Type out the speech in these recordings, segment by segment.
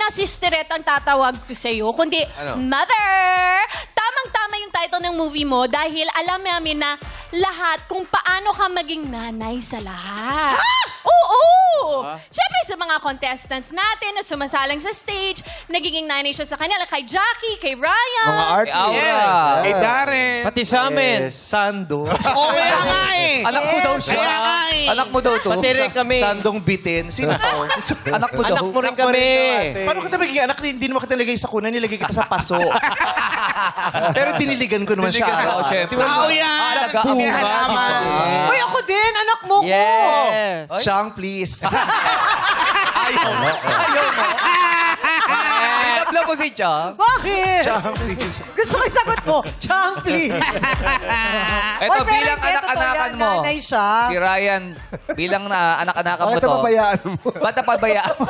na sisterette ang tatawag ko sa'yo, kundi Mother! Tamang-tama yung title ng movie mo dahil alam namin na lahat kung paano ka maging nanay sa lahat. Oo! Siyempre sa mga contestants natin na sumasalang sa stage, nagiging nanay siya sa kanila. Kay Jackie, kay Ryan. Mga artist. Aura. Kay Darren. Pati sa amin. Sando. Oo, kaya nga eh. Anak mo daw siya. Kaya nga eh. Anak mo daw to. Pati rin kami. Sandong bitin. Sino to? Anak mo daw. Anak mo rin kami. Paano kita magiging anak? Hindi naman kita nilagay sa kunan, nilagay kita sa paso. Pero diniligan ko naman siya. Oo, syempre. Tao yan. Bunga. Uy, ako din, anak mo ko. Yes. Chang, please. Ayaw mo. Pinabla mo si Chang. Bakit? Chang, please. Gusto ko yung sagot mo. Chang, please. Ito, Oy, pero bilang hindi, totoo anak-anakan yan, mo. nanay siya. Si Ryan, bilang anak-anakan mo Bakit to. napabayaan mo? Ba't napabayaan mo?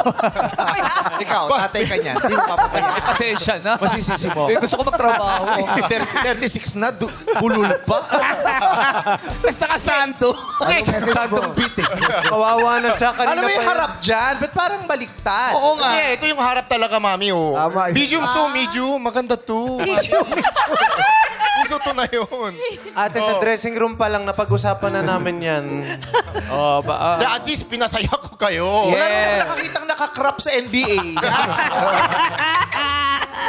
Ikaw, tatay ka niyan. Hindi mo papabayaan. Pasensya na. Masisisi mo. Eh, gusto ko magtrabaho. 36 na, bulol pa. Basta ka santo. Sandong bitin. Kawawa na siya. Kanina Alam mo yung pa yan. harap dyan? Ba't parang baliktad? Oo nga. Hindi, ito yung harap talaga, mami. Oh. Tama. Medium to, medium. Maganda to. Gusto to na yun. Ate, sa dressing room pa lang, napag-usapan na namin yan. Oh, At least pinasaya ko kayo. Wala naman nakakitang nakakrap sa NBA.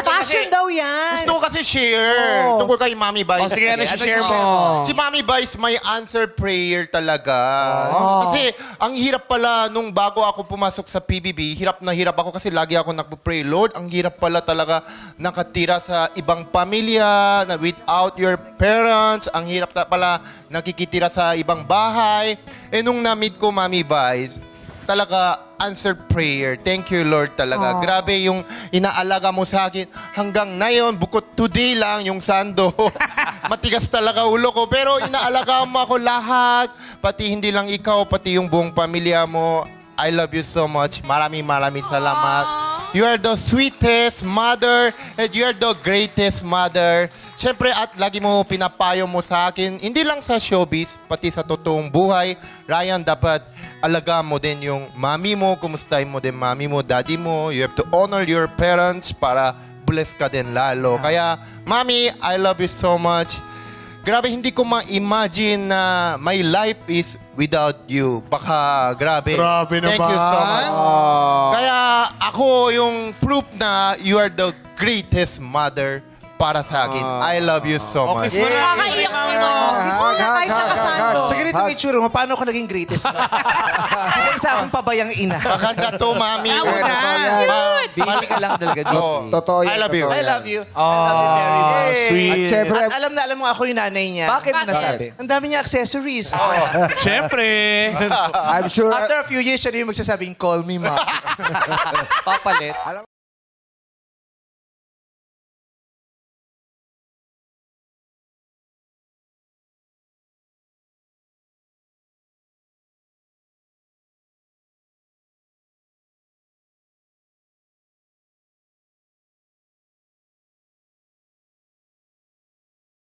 Passion daw yan. Gusto ko kasi share. Tungkol kay Mami Vice. sige, ano share mo? Si Mami Vice may answer prayer talaga. Kasi ang hirap pala nung bago ako pumasok sa PBB, hirap na hirap ako kasi lagi ako nagpo-pray. Lord, ang hirap pala talaga nakatira sa ibang pamilya na without your parents. Ang hirap pala nakikitira sa ibang bahay. Eh nung na-meet ko Mami Vice, talaga answered prayer. Thank you, Lord, talaga. Grabe yung inaalaga mo sa akin. Hanggang ngayon, bukod today lang, yung sando. Matigas talaga ulo ko. Pero inaalaga mo ako lahat. Pati hindi lang ikaw, pati yung buong pamilya mo. I love you so much. Maraming salamat. You are the sweetest mother and you are the greatest mother. Siyempre, at lagi mo pinapayo mo sa akin, hindi lang sa showbiz, pati sa totoong buhay. Ryan, dapat alaga mo din yung mami mo, kumustahin mo din mami mo, daddy mo. You have to honor your parents para bless ka din lalo. Kaya, mami, I love you so much. Grabe, hindi ko ma-imagine na my life is without you. Baka, grabe. Grabe Thank you so much. Kaya, ako yung proof na you are the greatest mother para sa akin. I love you so much. Nakakaiyak naman. Gusto ko na kahit nakasando. Sa ganitong itsura mo, paano ko naging greatest? Hindi isa akong pabayang ina. Maganda to, mami. Busy ka lang talaga. Oo. Totoo yan. I love you. I love you. I love you very much. Sweet. At syempre, At alam na alam mo ako yung nanay niya. Bakit mo nasabi? Ang dami niya accessories. Siyempre. I'm sure... After a few years, siya na yung magsasabing, call me, ma. Papalit.